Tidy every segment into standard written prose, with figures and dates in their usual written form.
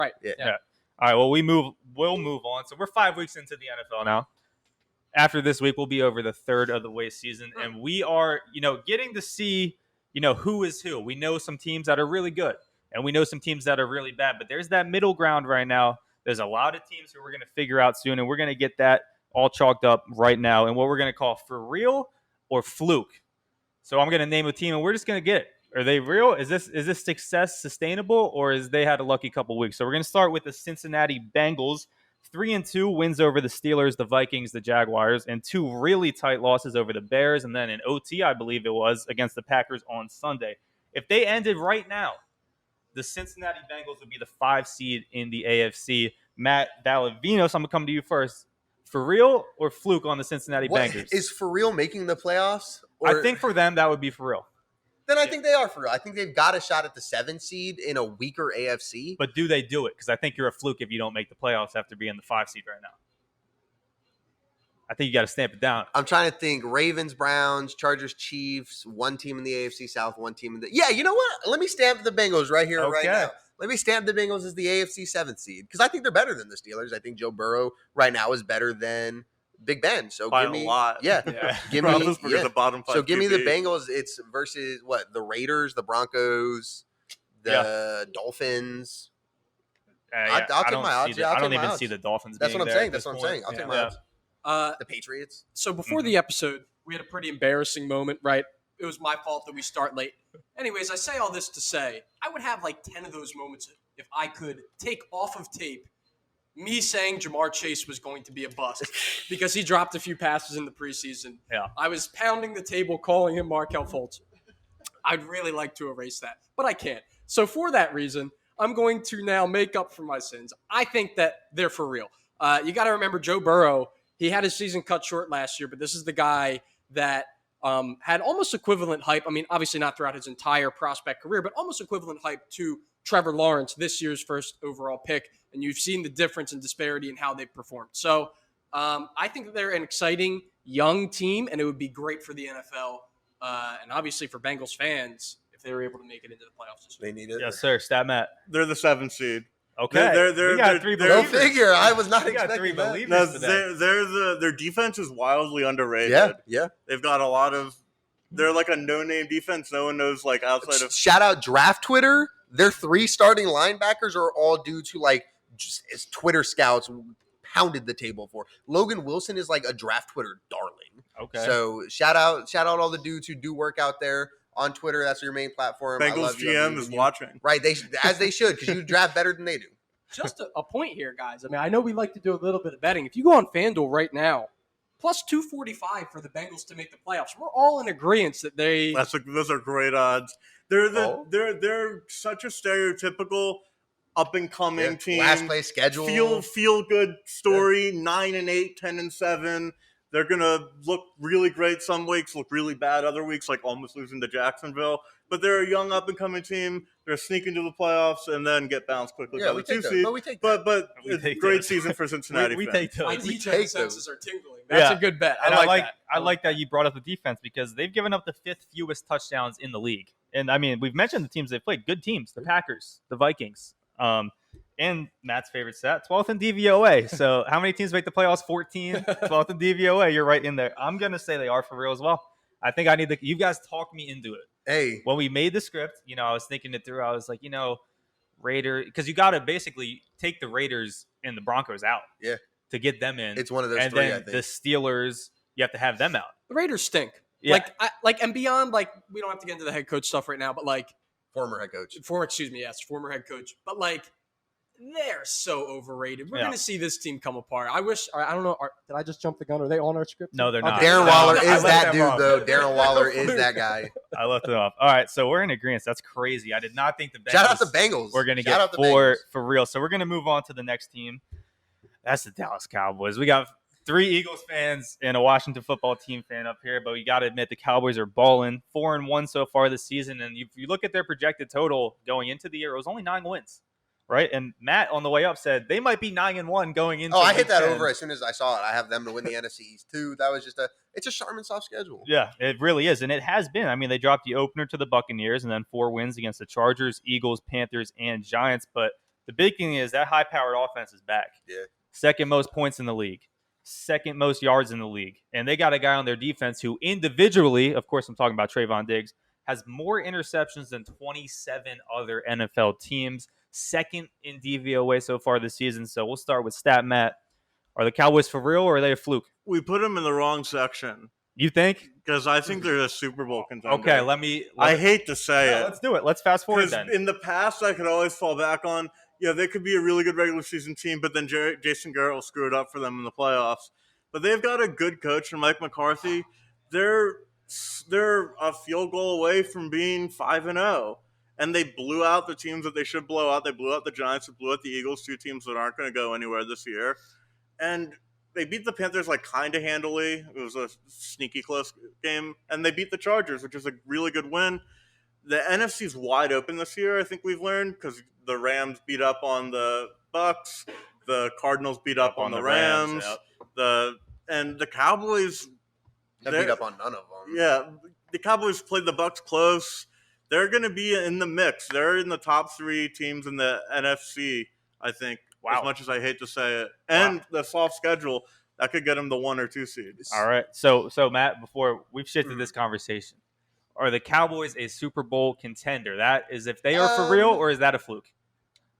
Right. Yeah. All right. Well, we'll move on. So we're 5 weeks into the NFL now. After this week, we'll be over the third of the way season, and we are, getting to see, who is who. We know some teams that are really good, and we know some teams that are really bad. But there's that middle ground right now. There's a lot of teams who we're going to figure out soon, and we're going to get that all chalked up right now, and what we're going to call for real or fluke. So I'm going to name a team, and we're just going to get it. Are they real? Is this success sustainable, or is they had a lucky couple weeks? So we're going to start with the Cincinnati Bengals. 3-2 wins over the Steelers, the Vikings, the Jaguars, and 2 really tight losses over the Bears, and then an OT, I believe it was, against the Packers on Sunday. If they ended right now, the Cincinnati Bengals would be the 5 seed in the AFC. Matt Valdovinos, I'm going to come to you first. For real or fluke on the Cincinnati Bengals? Is for real making the playoffs? I think for them, that would be for real. Then I think they are for real. I think they've got a shot at the 7th seed in a weaker AFC. But do they do it? Because I think you're a fluke if you don't make the playoffs after being the 5 seed right now. I think you got to stamp it down. I'm trying to think. Ravens, Browns, Chargers, Chiefs, one team in the AFC South, one team in the... Yeah, you know what? Let me stamp the Bengals right here, right now. Let me stamp the Bengals as the AFC 7th seed because I think they're better than the Steelers. I think Joe Burrow right now is better than Big Ben. So by give me a lot. Yeah. Give me the bottom 5 So give me the QB. Bengals. It's versus what? The Raiders, the Broncos, the Dolphins. I'll take my odds. I don't even see the Dolphins. That's what I'm being saying. there That's what I'm at this saying. I'll point. take my odds. The Patriots. So before the episode, we had a pretty embarrassing moment, right? It was my fault that we start late. Anyways, I say all this to say I would have like 10 of those moments if I could take off of tape me saying Jamar Chase was going to be a bust because he dropped a few passes in the preseason. Yeah. I was pounding the table calling him Markelle Fultz. I'd really like to erase that, but I can't. So for that reason, I'm going to now make up for my sins. I think that they're for real. You got to remember Joe Burrow. He had his season cut short last year, but this is the guy that had almost equivalent hype. I mean, obviously not throughout his entire prospect career, but almost equivalent hype to Trevor Lawrence, this year's first overall pick. And you've seen the difference and disparity in how they've performed. So I think that they're an exciting young team, and it would be great for the NFL and obviously for Bengals fans if they were able to make it into the playoffs this week. They need it. Yes, sir. Stat Matt. They're the 7th seed. Okay. They're we got 3 Go believers. figure. I was not We got 3 expecting that. believers No, today. their defense is wildly underrated. Yeah. They've got a lot of. They're like a no-name defense. No one knows like outside of. Shout out Draft Twitter. Their 3 starting linebackers are all due to like just as Twitter scouts pounded the table for. Logan Wilson is like a Draft Twitter darling. Okay. So shout out all the dudes who do work out there on Twitter. That's your main platform. I Bengals love you. GM is watching. Right, as they should, because you draft better than they do. Just a point here, guys. I mean, I know we like to do a little bit of betting. If you go on FanDuel right now, plus 245 for the Bengals to make the playoffs. We're all in agreement that they. Those are great odds. They're such a stereotypical up and coming team. Last place schedule. Feel good story. 9-8, 10-7. They're gonna look really great some weeks, look really bad other weeks, like almost losing to Jacksonville. But they're a young up and coming team. They're sneaking to the playoffs and then get bounced quickly by the 2 seed. But we take But We it's a take great those. season for Cincinnati. we fans. take those. My We DJ take senses are tingling. That's a good bet. And I like that. I like that you brought up the defense because they've given up the 5th fewest touchdowns in the league. And I mean, we've mentioned the teams they've played. Good teams. The Packers, the Vikings. And Matt's favorite stat, 12th in DVOA. So how many teams make the playoffs? 14. 12th in DVOA. You're right in there. I'm going to say they are for real as well. I think you guys talked me into it. Hey. When we made the script, I was thinking it through. I was like, Raider, because you got to basically take the Raiders and the Broncos out. Yeah. To get them in. It's one of those and 3, then I think. the Steelers, you have to have them out. The Raiders stink. Yeah. And beyond, like, we don't have to get into the head coach stuff right now, but like Former head coach. former head coach. But like, they're so overrated. We're gonna see this team come apart. I don't know. Did I just jump the gun? Are they on our script? No, they're not. Okay. Darren No, Waller I is left that them dude, off. though. Darren Waller is that guy. I left it off. All right, so we're in agreement. That's crazy. I did not think the Bengals. Shout out the Bengals. We're gonna Shout out get the Bengals. for real. So we're gonna move on to the next team. That's the Dallas Cowboys. We got 3 Eagles fans and a Washington football team fan up here, but we got to admit the Cowboys are balling. 4-1 so far this season, and if you look at their projected total going into the year, it was only 9 wins. Right, and Matt on the way up said they might be 9-1 going into. I hit that week 10. over as soon as I saw it. I have them to win the NFC East too. That was it's a Charmin soft schedule. Yeah, it really is, and it has been. I mean, they dropped the opener to the Buccaneers, and then 4 wins against the Chargers, Eagles, Panthers, and Giants. But The big thing is that high-powered offense is back. Yeah. Second most points in the league. Second most yards in the league. And they got a guy on their defense who individually, of course I'm talking about Trayvon Diggs, has more interceptions than 27 other NFL teams. Second in DVOA so far this season. So we'll start with Stat Matt. Are the Cowboys for real or are they a fluke? We put them in the wrong section. You think? Because I think they're a Super Bowl contender. Okay, let me I hate to say it. Let's do it. Let's fast forward then. In the past, I could always fall back on, they could be a really good regular season team, but then Jason Garrett will screw it up for them in the playoffs. But they've got a good coach in Mike McCarthy. They're a field goal away from being 5-0. And they blew out the teams that they should blow out. They blew out the Giants. They blew out the Eagles, 2 teams that aren't going to go anywhere this year. And they beat the Panthers kind of handily. It was a sneaky close game. And they beat the Chargers, which is a really good win. The NFC's wide open this year, I think we've learned, because the Rams beat up on the Bucks. The Cardinals beat up on the Rams. Yep. And the Cowboys... They beat up on none of them. Yeah, the Cowboys played the Bucks close. They're going to be in the mix. They're in the top 3 teams in the NFC, I think. Wow. As much as I hate to say it. And the soft schedule, that could get them the 1 or 2 seeds. All right. So Matt, before we've shifted this conversation, are the Cowboys a Super Bowl contender? That is if they are for real, or is that a fluke?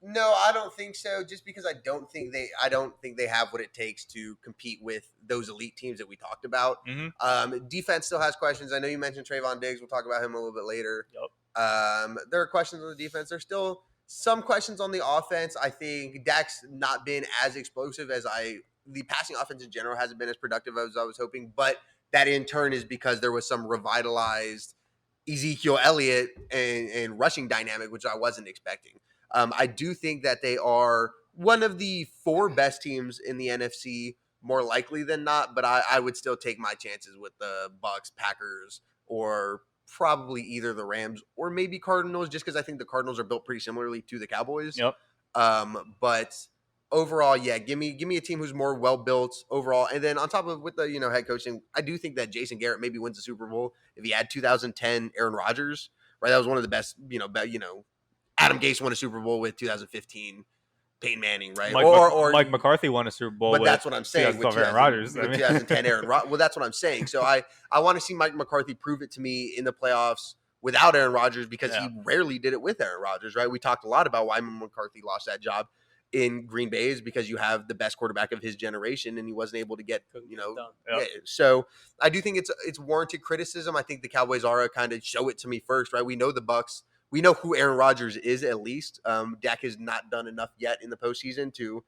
No, I don't think so. Just because I don't think they have what it takes to compete with those elite teams that we talked about. Mm-hmm. Defense still has questions. I know you mentioned Trayvon Diggs. We'll talk about him a little bit later. Yep. There are questions on the defense. There's still some questions on the offense. I think Dak's not been as explosive as the passing offense in general hasn't been as productive as I was hoping, but that in turn is because there was some revitalized Ezekiel Elliott and rushing dynamic, which I wasn't expecting. I do think that they are one of the 4 best teams in the NFC, more likely than not, but I would still take my chances with the Bucks, Packers, or probably either the Rams or maybe Cardinals, just because I think the Cardinals are built pretty similarly to the Cowboys. Yep. But overall, yeah, give me a team who's more well built overall, and then on top of with the head coaching, I do think that Jason Garrett maybe wins the Super Bowl if he had 2010 Aaron Rodgers. Right, that was one of the best. Adam Gase won a Super Bowl with 2015 Peyton Manning, right? Or Mike McCarthy won a Super Bowl. But that's what I'm saying with Aaron Rodgers. With 2010 Aaron Rodgers. Well, that's what I'm saying. So I want to see Mike McCarthy prove it to me in the playoffs without Aaron Rodgers, because he rarely did it with Aaron Rodgers, right? We talked a lot about why McCarthy lost that job in Green Bay is because you have the best quarterback of his generation and he wasn't able to get, So I do think it's warranted criticism. I think the Cowboys are kind of show it to me first, right? We know the Bucks. We know who Aaron Rodgers is, at least. Dak has not done enough yet in the postseason to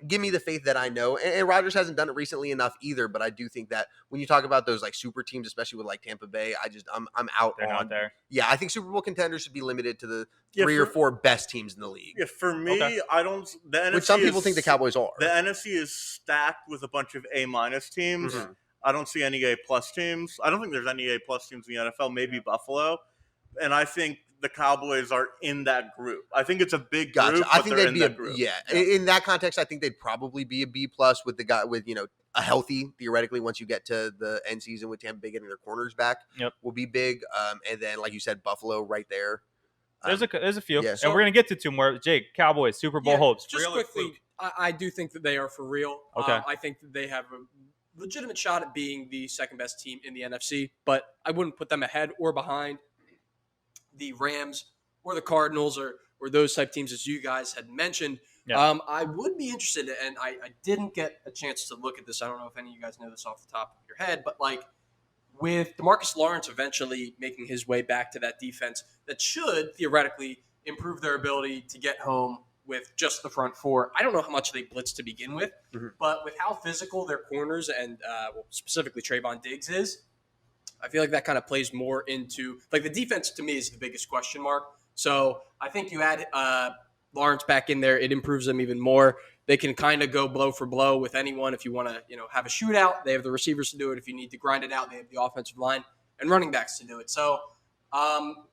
give me the faith that I know. And Rodgers hasn't done it recently enough either. But I do think that when you talk about those super teams, especially with Tampa Bay, I'm out They're on not there. Yeah, I think Super Bowl contenders should be limited to the 3 or 4 best teams in the league. Yeah, for me, I don't. The NFC which some people think the Cowboys are. The NFC is stacked with a bunch of A- teams. Mm-hmm. I don't see any A+ teams. I don't think there's any A+ teams in the NFL. Maybe Buffalo, and I think the Cowboys are in that group. I think it's a big group. Gotcha. I think they'd be that group. Yeah. In that context, I think they'd probably be a B+ with the guy with a healthy, theoretically, once you get to the end season with Tampa Bay getting their corners back. Yep. Will be big. And then, like you said, Buffalo right there. There's a few, yeah, and we're gonna get to 2 more. Jake, Cowboys Super Bowl hopes. Just quickly, I do think that they are for real. Okay. I think that they have a legitimate shot at being the second best team in the NFC, but I wouldn't put them ahead or behind the Rams or the Cardinals or those type teams as you guys had mentioned. Yeah. I would be interested, and I didn't get a chance to look at this. I don't know if any of you guys know this off the top of your head, but with DeMarcus Lawrence eventually making his way back to that defense, that should theoretically improve their ability to get home with just the front 4. I don't know how much they blitz to begin with, but with how physical their corners and specifically Trayvon Diggs is, I feel like that kind of plays more into the defense. To me, is the biggest question mark. So I think you add Lawrence back in there, it improves them even more. They can kind of go blow for blow with anyone. If you want to, have a shootout, they have the recievers to do it. If you need to grind it out, they have the offensive line and running backs to do it. So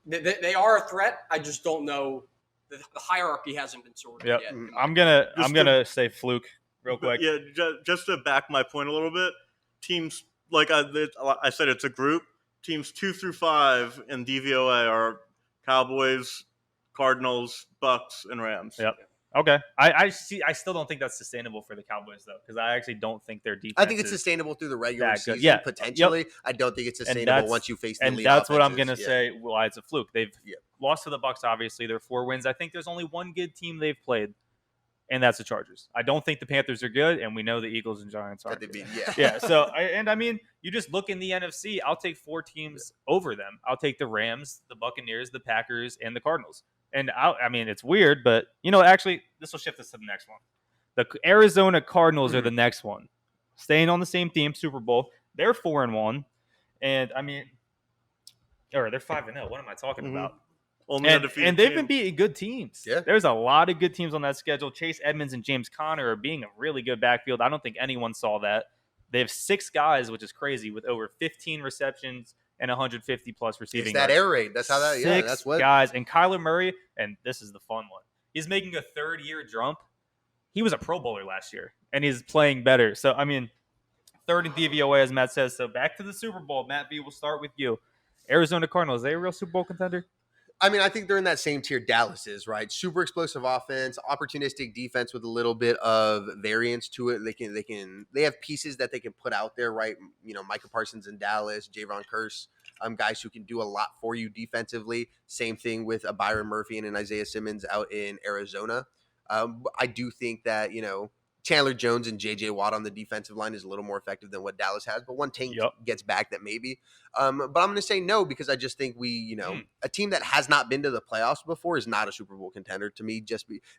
they are a threat. I just don't know. The hierarchy hasn't been sorted yet. I'm gonna say fluke real quick. Yeah, just to back my point a little bit, teams like I said, it's a group. Teams 2 through 5 in DVOA are Cowboys, Cardinals, Bucks, and Rams. Yep. Okay. I still don't think that's sustainable for the Cowboys though, because I actually don't think their defense. I think it's is sustainable through the regular that good. season, Yeah. potentially. Yep. I don't think it's sustainable once you face the elite And that's what I'm offenses. gonna say. Why it's a fluke. They've lost to the Bucks. Obviously, they're 4 wins. I think there's only one good team they've played, and that's the Chargers. I don't think the Panthers are good, and we know the Eagles and Giants are. Yeah. So I mean, you just look in the NFC. I'll take 4 teams over them. I'll take the Rams, the Buccaneers, the Packers, and the Cardinals. And I mean, it's weird, but actually, this will shift us to the next one. The Arizona Cardinals are the next one, staying on the same theme, Super Bowl. They're 4-1, and I mean, or they're 5-0. What am I talking about? Only and they've been beating good teams. Yeah. There's a lot of good teams on that schedule. Chase Edmonds and James Conner are being a really good backfield. I don't think anyone saw that. They have 6 guys, which is crazy, with over 15 receptions and 150 plus receiving. It's that air raid. That's how that. Yeah, that's what guys. And Kyler Murray, and this is the fun one. He's making a 3rd-year jump. He was a Pro Bowler last year, and he's playing better. So I mean, 3rd in DVOA, as Matt says. So back to the Super Bowl. Matt V, we'll start with you. Arizona Cardinals, are they a real Super Bowl contender? I mean, I think they're in that same tier Dallas is, right? Super explosive offense, opportunistic defense with a little bit of variance to it. They have pieces that they can put out there, right? Micah Parsons in Dallas, Javon Curse, guys who can do a lot for you defensively. Same thing with a Byron Murphy and an Isaiah Simmons out in Arizona. I do think that, Chandler Jones and J.J. Watt on the defensive line is a little more effective than what Dallas has, but one team gets back that maybe. But I'm going to say no because I just think a team that has not been to the playoffs before is not a Super Bowl contender to me.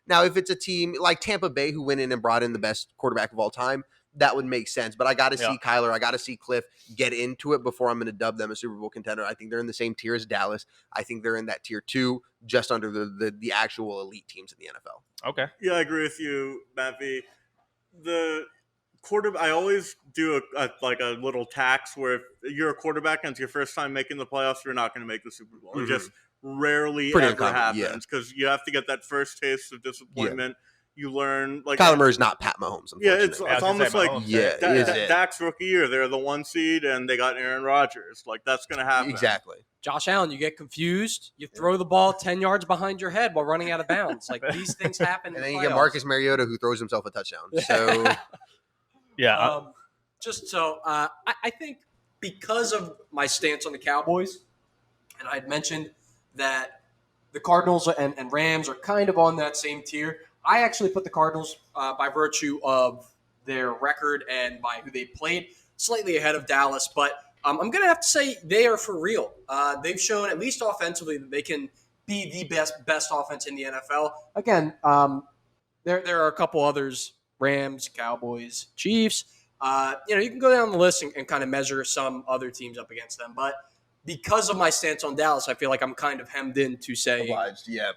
Now, if it's a team like Tampa Bay who went in and brought in the best quarterback of all time, that would make sense. But I got to see Kyler, I got to see Cliff get into it before I'm going to dub them a Super Bowl contender. I think they're in the same tier as Dallas. I think they're in that tier 2, just under the actual elite teams in the NFL. Okay. Yeah, I agree with you, Matt V. The quarterback, I always do a little tax where if you're a quarterback and it's your first time making the playoffs, you're not going to make the Super Bowl. It just rarely ever happens because you have to get that first taste of disappointment. You learn Kyler Murray's not Pat Mahomes. Yeah, it's almost like Dak's rookie year. They're the 1 seed and they got Aaron Rodgers. Like that's going to happen. Exactly. Josh Allen, you get confused. You throw the ball 10 yards behind your head while running out of bounds. Like these things happen. And then you get Marcus Mariota who throws himself a touchdown. So I think because of my stance on the Cowboys, and I had mentioned that the Cardinals and Rams are kind of on that same tier. I actually put the Cardinals by virtue of their record and by who they played slightly ahead of Dallas, but I'm going to have to say they are for real. They've shown, at least offensively, that they can be the best offense in the NFL. Again, there are a couple others, Rams, Cowboys, Chiefs. You can go down the list and kind of measure some other teams up against them. But because of my stance on Dallas, I feel like I'm kind of hemmed in to say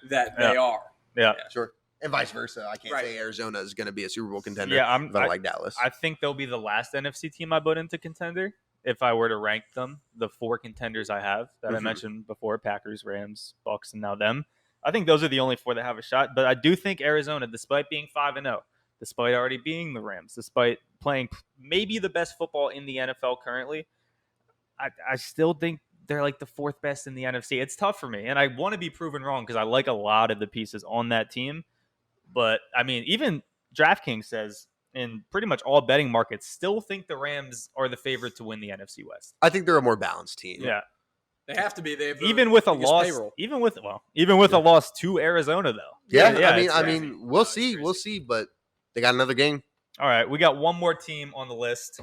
that they are. Yeah, sure. And vice versa. I can't say Arizona is going to be a Super Bowl contender if I like Dallas. I think they'll be the last NFC team I put into contender. If I were to rank them, the 4 contenders I have that I mentioned before, Packers, Rams, Bucks, and now them, I think those are the only 4 that have a shot. But I do think Arizona, despite being 5-0, despite already being the Rams, despite playing maybe the best football in the NFL currently, I still think they're like the 4th best in the NFC. It's tough for me, and I want to be proven wrong because I like a lot of the pieces on that team. But, I mean, even DraftKings says in pretty much all betting markets still think the Rams are the favorite to win the NFC West. I think they're a more balanced team. Yeah. They have to be. They have even with a loss, payroll. even with a loss to Arizona, though. Yeah, I mean, we'll see, but they got another game. All right, we got one more team on the list,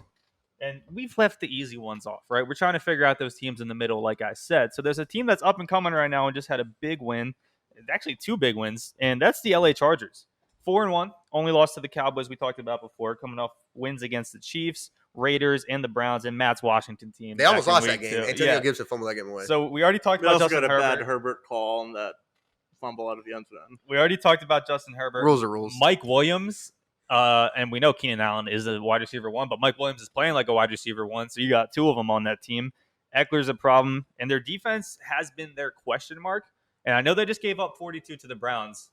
and we've left the easy ones off, right? We're trying to figure out those teams in the middle, like I said. So there's a team that's up and coming right now and just had a big win. Actually 2 big wins, and that's the LA Chargers. 4-1, only lost to the Cowboys we talked about before, coming off wins against the Chiefs, Raiders, and the Browns, and Matt's Washington team. They almost lost that game. Antonio Gibson fumbled that game away. So we already talked They about also Justin got a Herbert. bad Herbert call on that fumble out of the end zone. We already talked about Justin Herbert. Rules are rules. Mike Williams, and we know Keenan Allen is a wide receiver 1, but Mike Williams is playing like a wide receiver 1, so you got 2 of them on that team. Eckler's a problem, and their defense has been their question mark. And I know they just gave up 42 to the Browns,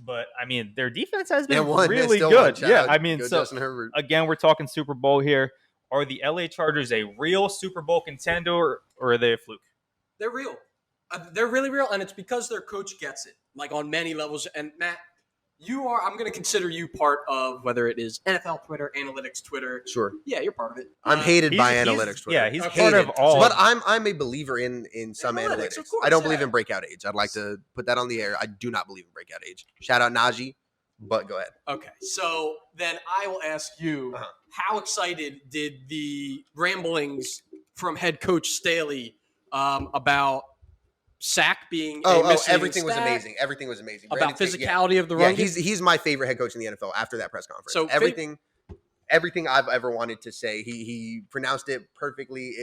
but I mean their defense has been really good. I mean, so again, we're talking Super Bowl here. Are the LA Chargers a real Super Bowl contender, or are they a fluke? They're real. They're really real, and it's because their coach gets it. like on many levels. And Matt, I'm going to consider you part of whether it is NFL Twitter, analytics Twitter. Sure. Yeah, you're part of it. I'm hated by he's- analytics Twitter. Yeah, he's Okay. part of Hated. all. But I'm a believer in some Analytics, analytics. of course, I don't believe yeah. in breakout age. I'd like to put that on the air. I do not believe in breakout age. Shout out Najee, but go ahead. Okay, so then I will ask you, how excited did the ramblings from head coach Staley about sack being a missing everything was stat, amazing. Everything was amazing. about Brandon Staley- physicality of the yeah, run game? he's my favorite head coach in the NFL after that press conference. So everything I've ever wanted to say, he pronounced it perfectly.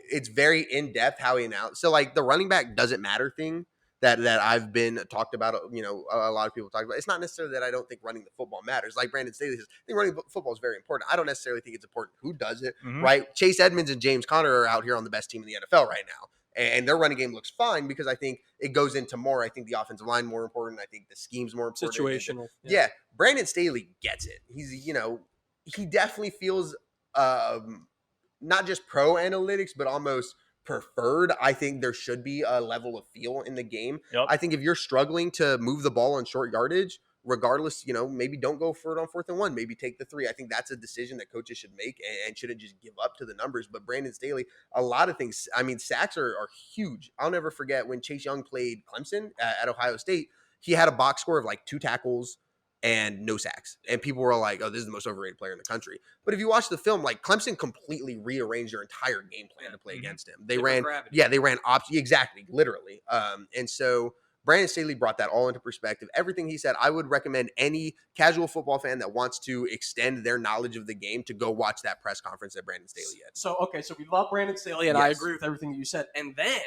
It's very in depth how he announced. So like the running back doesn't matter thing that I've been talked about. You know, a lot of people talk about. It's not necessarily that I don't think running the football matters. Like Brandon Staley says, I think running football is very important. I don't necessarily think it's important who does it. Mhm. Right? Chase Edmonds and James Conner are out here on the best team in the NFL right now. And their running game looks fine because I think it goes into more. I think the offensive line more important. I think the scheme's more important. Situational. Yeah. Brandon Staley gets it. He's, he definitely feels not just pro analytics, but almost preferred. I think there should be a level of feel in the game. Yep. I think if you're struggling to move the ball on short yardage, regardless, maybe don't go for it on 4th and 1. Maybe take the 3. I think that's a decision that coaches should make and shouldn't just give up to the numbers. But Brandon Staley, a lot of things. I mean, sacks are huge. I'll never forget when Chase Young played Clemson at Ohio State. He had a box score of like 2 tackles and no sacks. And people were like, oh, this is the most overrated player in the country. But if you watch the film, like Clemson completely rearranged their entire game plan to play against him. They ran option. Exactly. Literally. And so Brandon Staley brought that all into perspective. Everything he said, I would recommend any casual football fan that wants to extend their knowledge of the game to go watch that press conference that Brandon Staley had. So we love Brandon Staley, and I agree with everything that you said. And then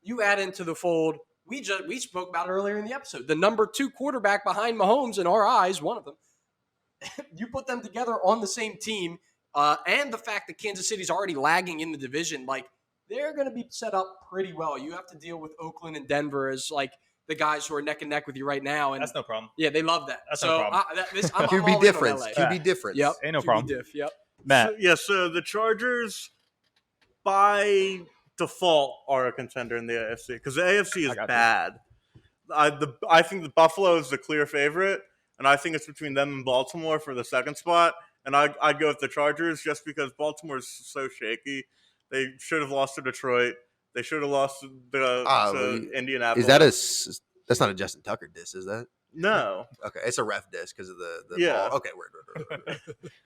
you add into the fold, we spoke about earlier in the episode, the number 2 quarterback behind Mahomes in our eyes, one of them. You put them together on the same team, and the fact that Kansas City's already lagging in the division, like they're going to be set up pretty well. You have to deal with Oakland and Denver as like the guys who are neck and neck with you right now, and That's no problem. yeah, they love that. That's no problem. I'm QB all in on difference. LA. QB difference. Yep, Ain't no QB problem. diff, yep. Matt, So the Chargers, by default, are a contender in the AFC because the AFC is bad. I think the Buffalo is the clear favorite, and I think it's between them and Baltimore for the second spot. And I'd go with the Chargers just because Baltimore is so shaky. They should have lost to Detroit. They should have lost to Indianapolis. That's not a Justin Tucker diss, is that? No. Okay, it's a ref diss because of the Yeah. ball. Okay, word.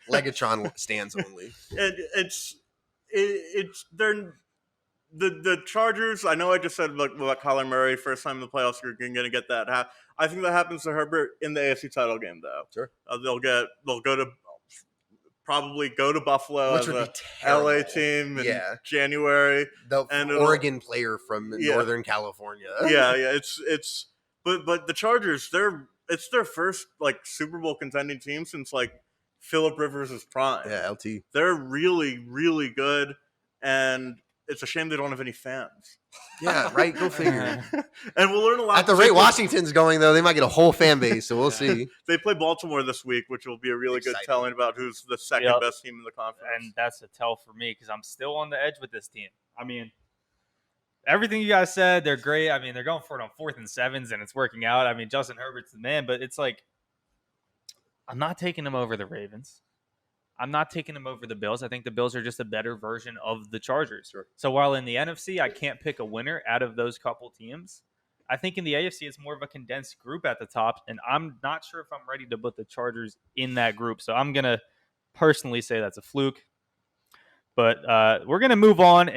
Legatron stands only. And the Chargers. I know I just said about Kyler Murray first time in the playoffs. You're going to get that. I think that happens to Herbert in the AFC title game though. Sure. They'll probably go to Buffalo Which as would a be terrible. LA team in January. The Oregon player from Northern California. Yeah. But the Chargers, it's their first like Super Bowl contending team since like Phillip Rivers' prime. Yeah, LT. They're really, really good, and it's a shame they don't have any fans. Yeah, right. Go figure. And we'll learn a lot. At the rate Washington's going, though, they might get a whole fan base, so we'll see. They play Baltimore this week, which will be a really good telling about who's the second best team in the conference. and that's a tell for me because I'm still on the edge with this team. I mean, everything you guys said, they're great. I mean, they're going for it on 4th and 7s, and it's working out. I mean, Justin Herbert's the man, but it's like I'm not taking him over the Ravens. I'm not taking them over the Bills. I think the Bills are just a better version of the Chargers. Sure. So while in the NFC, I can't pick a winner out of those couple teams, I think in the AFC, it's more of a condensed group at the top, and I'm not sure if I'm ready to put the Chargers in that group. So I'm going to personally say that's a fluke. But we're going to move on.